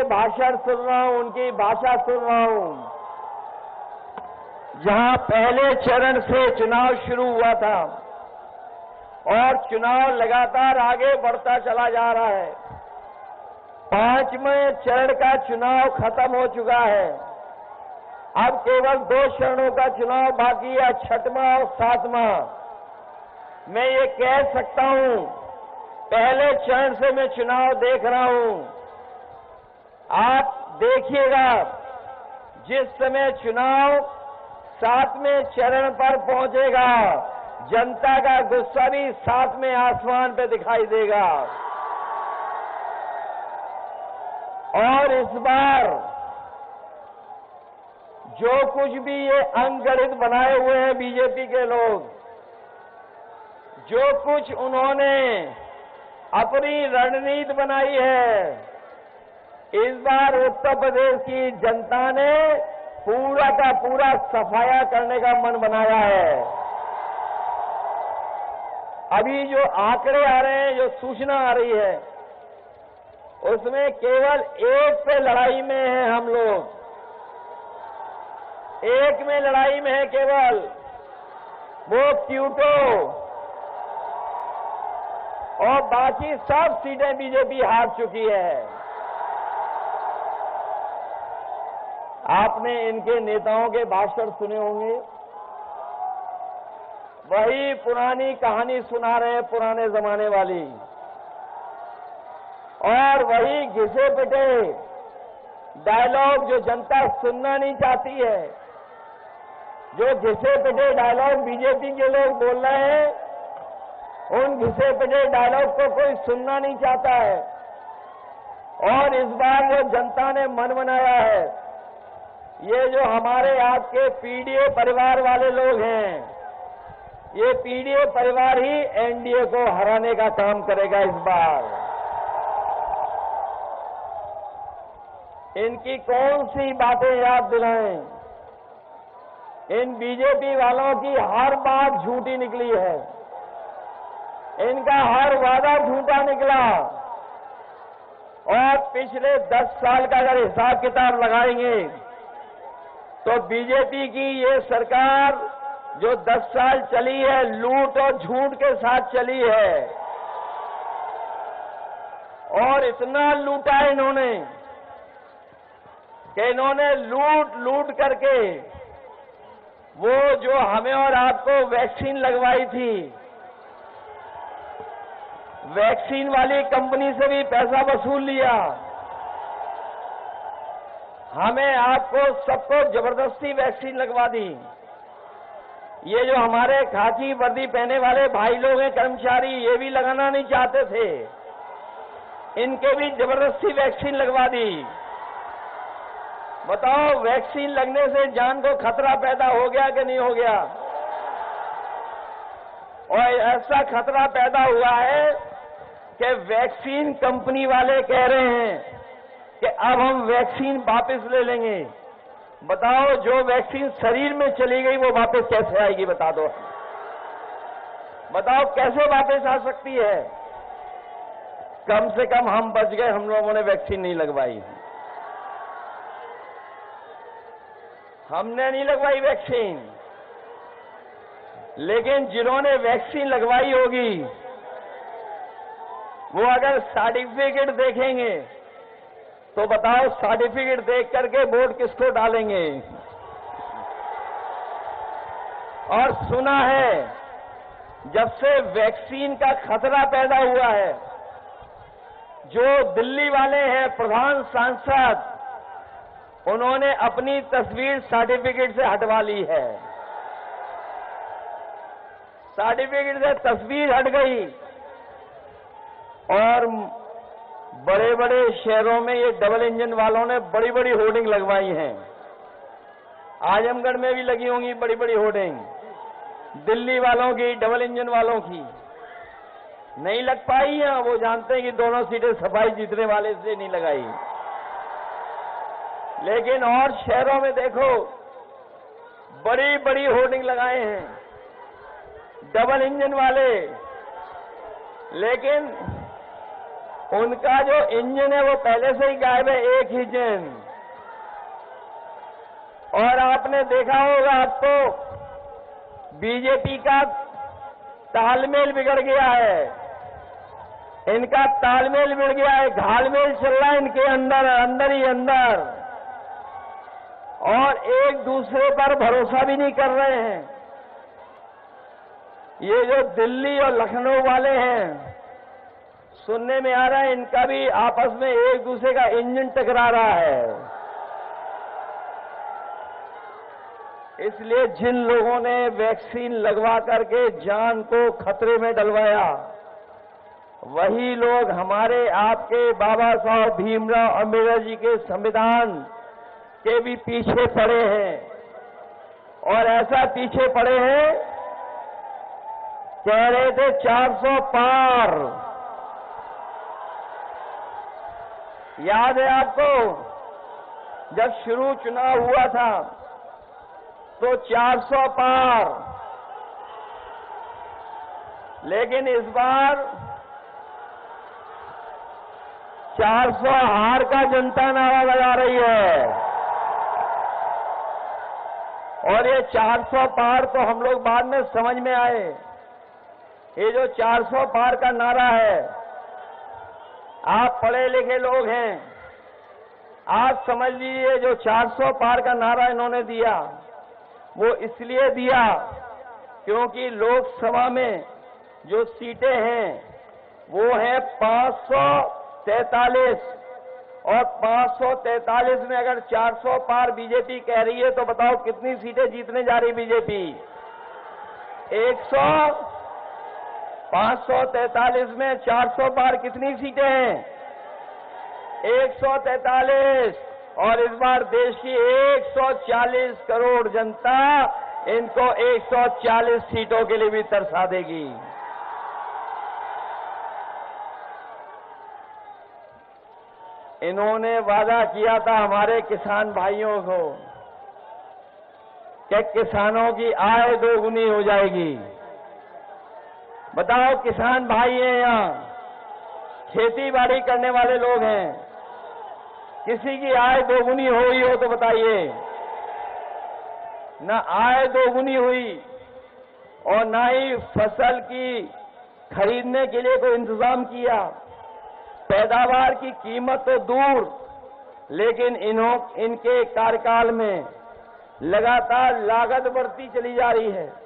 भाषण सुन रहा हूं, उनकी भाषा सुन रहा हूं, जहां पहले चरण से चुनाव शुरू हुआ था और चुनाव लगातार आगे बढ़ता चला जा रहा है। 5वें चरण का चुनाव खत्म हो चुका है। अब केवल 2 चरणों का चुनाव बाकी है, 6वां और 7वां। मैं ये कह सकता हूं, पहले चरण से मैं चुनाव देख रहा हूं। आप देखिएगा, जिस समय चुनाव 7वें चरण पर पहुंचेगा, जनता का गुस्सा भी 7वें आसमान पे दिखाई देगा। और इस बार जो कुछ भी ये अंकगणित बनाए हुए हैं बीजेपी के लोग, जो कुछ उन्होंने अपनी रणनीति बनाई है, इस बार उत्तर प्रदेश की जनता ने पूरा का पूरा सफाया करने का मन बनाया है। अभी जो आंकड़े आ रहे हैं, जो सूचना आ रही है, उसमें केवल एक पे लड़ाई में है हम लोग, एक में लड़ाई में है केवल, वो क्यूटो, और बाकी सब सीटें बीजेपी हार चुकी है। आपने इनके नेताओं के भाषण सुने होंगे, वही पुरानी कहानी सुना रहे हैं, पुराने जमाने वाली, और वही घिसे पिटे डायलॉग जो जनता सुनना नहीं चाहती है। जो घिसे पिटे डायलॉग बीजेपी के लोग बोल रहे हैं, उन घिसे पिटे डायलॉग को कोई सुनना नहीं चाहता है। और इस बार जो जनता ने मन बनाया है, ये जो हमारे आपके पीडीए परिवार वाले लोग हैं, ये पीडीए परिवार ही एनडीए को हराने का काम करेगा इस बार। इनकी कौन सी बातें याद दिलाएं? इन बीजेपी वालों की हर बात झूठी निकली है, इनका हर वादा झूठा निकला। और पिछले 10 साल का अगर हिसाब किताब लगाएंगे तो बीजेपी की ये सरकार जो 10 साल चली है, लूट और झूठ के साथ चली है। और इतना लूटा इन्होंने कि इन्होंने लूट करके वो जो हमें और आपको वैक्सीन लगवाई थी, वैक्सीन वाली कंपनी से भी पैसा वसूल लिया। हमें आपको सबको जबरदस्ती वैक्सीन लगवा दी। ये जो हमारे खाकी वर्दी पहने वाले भाई लोग हैं, कर्मचारी, ये भी लगाना नहीं चाहते थे, इनके भी जबरदस्ती वैक्सीन लगवा दी। बताओ, वैक्सीन लगने से जान को खतरा पैदा हो गया कि नहीं हो गया? और ऐसा खतरा पैदा हुआ है कि वैक्सीन कंपनी वाले कह रहे हैं कि अब हम वैक्सीन वापस ले लेंगे। बताओ, जो वैक्सीन शरीर में चली गई वो वापस कैसे आएगी? बता दो। बताओ कैसे वापस आ सकती है? कम से कम हम बच गए, हम लोगों ने वैक्सीन नहीं लगवाई। हमने नहीं लगवाई वैक्सीन, लेकिन जिन्होंने वैक्सीन लगवाई होगी वो अगर सर्टिफिकेट देखेंगे तो बताओ, सर्टिफिकेट देख करके वोट किसको डालेंगे? और सुना है, जब से वैक्सीन का खतरा पैदा हुआ है, जो दिल्ली वाले हैं प्रधान सांसद, उन्होंने अपनी तस्वीर सर्टिफिकेट से हटवा ली है। सर्टिफिकेट से तस्वीर हट गई। और बड़े बड़े शहरों में ये डबल इंजन वालों ने बड़ी बड़ी होर्डिंग लगवाई हैं। आजमगढ़ में भी लगी होंगी बड़ी बड़ी होर्डिंग, दिल्ली वालों की, डबल इंजन वालों की। नहीं लग पाई है, वो जानते हैं कि दोनों सीटें सफाई जीतने वाले से नहीं लगाई। लेकिन और शहरों में देखो, बड़ी बड़ी होर्डिंग लगाए हैं डबल इंजन वाले। लेकिन उनका जो इंजन है वो पहले से ही गायब है, एक ही इंजन। और आपने देखा होगा, आपको बीजेपी का तालमेल बिगड़ गया है, इनका तालमेल बिगड़ गया है, घालमेल चल रहा है इनके अंदर, अंदर ही अंदर, और एक दूसरे पर भरोसा भी नहीं कर रहे हैं। ये जो दिल्ली और लखनऊ वाले हैं, सुनने में आ रहा है इनका भी आपस में एक दूसरे का इंजन टकरा रहा है। इसलिए जिन लोगों ने वैक्सीन लगवा करके जान को खतरे में डलवाया, वही लोग हमारे आपके बाबा साहब भीमराव अम्बेडकर जी के संविधान के भी पीछे पड़े हैं। और ऐसा पीछे पड़े हैं, कह रहे थे 400 पार। याद है आपको, जब शुरू चुनाव हुआ था तो 400 पार, लेकिन इस बार 400 हार का जनता नारा लगा रही है। और ये 400 पार तो हम लोग बाद में समझ में आए, ये जो 400 पार का नारा है, आप पढ़े लिखे लोग हैं, आप समझ लीजिए जो 400 पार का नारा इन्होंने दिया वो इसलिए दिया क्योंकि लोकसभा में जो सीटें हैं वो हैं 543, और 543 में अगर 400 पार बीजेपी कह रही है तो बताओ कितनी सीटें जीतने जा रही बीजेपी? 543 में 400 पार कितनी सीटें हैं? 143। और इस बार देश की 140 करोड़ जनता इनको 140 सीटों के लिए भी तरसा देगी। इन्होंने वादा किया था हमारे किसान भाइयों को कि किसानों की आय दोगुनी हो जाएगी। बताओ, किसान भाई हैं यहाँ, खेती बाड़ी करने वाले लोग हैं, किसी की आय दोगुनी हुई हो तो बताइए? ना आय दोगुनी हुई और ना ही फसल की खरीदने के लिए कोई इंतजाम किया। पैदावार की कीमत तो दूर, लेकिन इनके कार्यकाल में लगातार लागत बढ़ती चली जा रही है।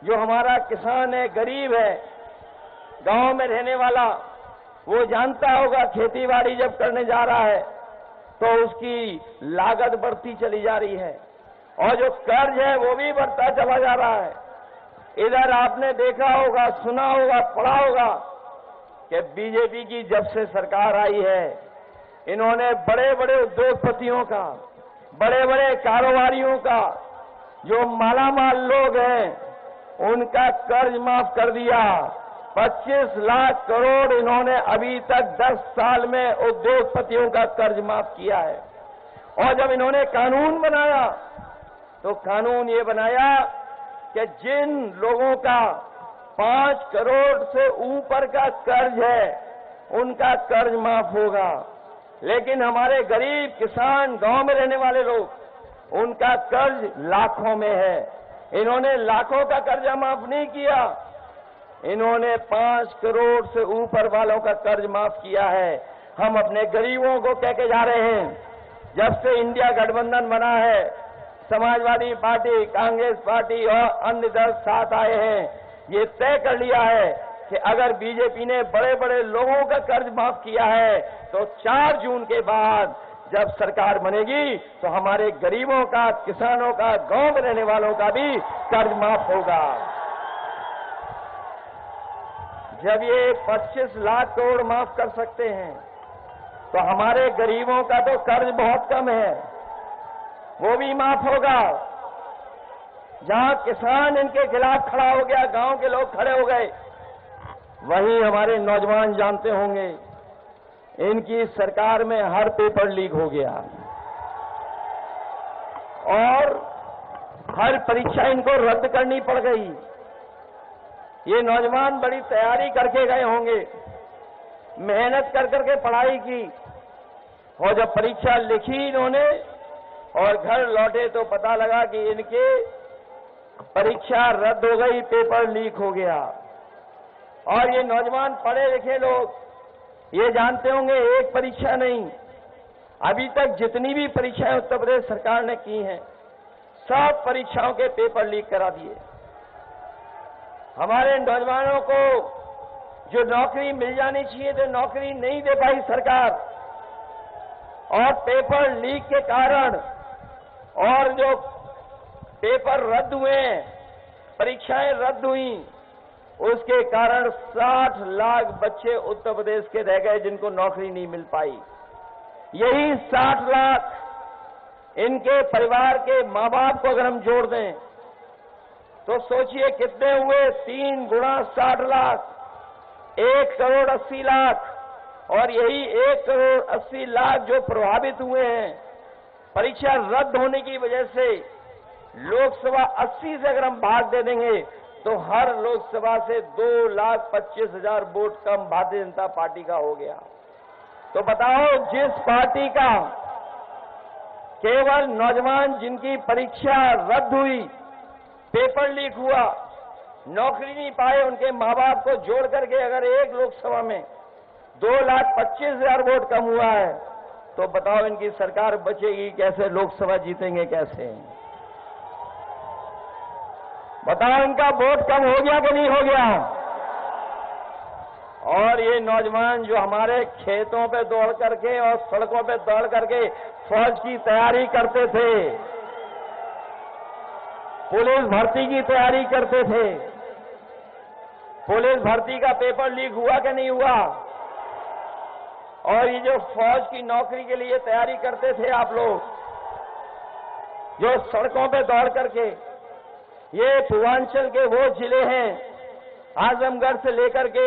जो हमारा किसान है, गरीब है, गांव में रहने वाला, वो जानता होगा खेती बाड़ी जब करने जा रहा है तो उसकी लागत बढ़ती चली जा रही है, और जो कर्ज है वो भी बढ़ता चला जा रहा है। इधर आपने देखा होगा, सुना होगा, पढ़ा होगा कि बीजेपी की जब से सरकार आई है, इन्होंने बड़े बड़े उद्योगपतियों का, बड़े बड़े कारोबारियों का, जो मालामाल लोग हैं, उनका कर्ज माफ कर दिया। 25 लाख करोड़ इन्होंने अभी तक 10 साल में उद्योगपतियों का कर्ज माफ किया है। और जब इन्होंने कानून बनाया तो कानून ये बनाया कि जिन लोगों का 5 करोड़ से ऊपर का कर्ज है उनका कर्ज माफ होगा, लेकिन हमारे गरीब किसान, गांव में रहने वाले लोग, उनका कर्ज लाखों में है। इन्होंने लाखों का कर्जा माफ नहीं किया, इन्होंने 5 करोड़ से ऊपर वालों का कर्ज माफ किया है। हम अपने गरीबों को कह के जा रहे हैं, जब से इंडिया गठबंधन बना है, समाजवादी पार्टी, कांग्रेस पार्टी और अन्य दल साथ आए हैं, ये तय कर लिया है कि अगर बीजेपी ने बड़े बड़े लोगों का कर्ज माफ किया है तो 4 जून के बाद जब सरकार बनेगी तो हमारे गरीबों का, किसानों का, गांव में रहने वालों का भी कर्ज माफ होगा। जब ये 25 लाख करोड़ माफ कर सकते हैं तो हमारे गरीबों का तो कर्ज बहुत कम है, वो भी माफ होगा। जहां किसान इनके खिलाफ खड़ा हो गया, गांव के लोग खड़े हो गए, वहीं हमारे नौजवान जानते होंगे इनकी सरकार में हर पेपर लीक हो गया और हर परीक्षा इनको रद्द करनी पड़ गई। ये नौजवान बड़ी तैयारी करके गए होंगे, मेहनत कर करके पढ़ाई की और जब परीक्षा लिखी इन्होंने और घर लौटे तो पता लगा कि इनके परीक्षा रद्द हो गई, पेपर लीक हो गया। और ये नौजवान पढ़े लिखे लोग ये जानते होंगे एक परीक्षा नहीं, अभी तक जितनी भी परीक्षाएं उत्तर प्रदेश सरकार ने की हैं सब परीक्षाओं के पेपर लीक करा दिए। हमारे नौजवानों को जो नौकरी मिल जानी चाहिए तो नौकरी नहीं दे पाई सरकार, और पेपर लीक के कारण और जो पेपर रद्द हुए, परीक्षाएं रद्द हुई, उसके कारण 60 लाख बच्चे उत्तर प्रदेश के रह गए जिनको नौकरी नहीं मिल पाई। यही 60 लाख इनके परिवार के मां बाप को अगर हम जोड़ दें तो सोचिए कितने हुए, 3 गुणा 60 लाख, 1 करोड़ 80 लाख। और यही 1 करोड़ 80 लाख जो प्रभावित हुए हैं परीक्षा रद्द होने की वजह से, लोकसभा 80 से अगर हम भाग दे देंगे तो हर लोकसभा से 2,25,000 वोट कम भारतीय जनता पार्टी का हो गया। तो बताओ, जिस पार्टी का केवल नौजवान जिनकी परीक्षा रद्द हुई, पेपर लीक हुआ, नौकरी नहीं पाए, उनके मां बाप को जोड़ करके अगर एक लोकसभा में 2,25,000 वोट कम हुआ है तो बताओ इनकी सरकार बचेगी कैसे, लोकसभा जीतेंगे कैसे? बताओ इनका वोट कम हो गया कि नहीं हो गया? और ये नौजवान जो हमारे खेतों पे दौड़ करके और सड़कों पे दौड़ करके फौज की तैयारी करते थे, पुलिस भर्ती की तैयारी करते थे, पुलिस भर्ती का पेपर लीक हुआ कि नहीं हुआ? और ये जो फौज की नौकरी के लिए तैयारी करते थे आप लोग, जो सड़कों पे दौड़ करके, ये पूर्वांचल के वो जिले हैं आजमगढ़ से लेकर के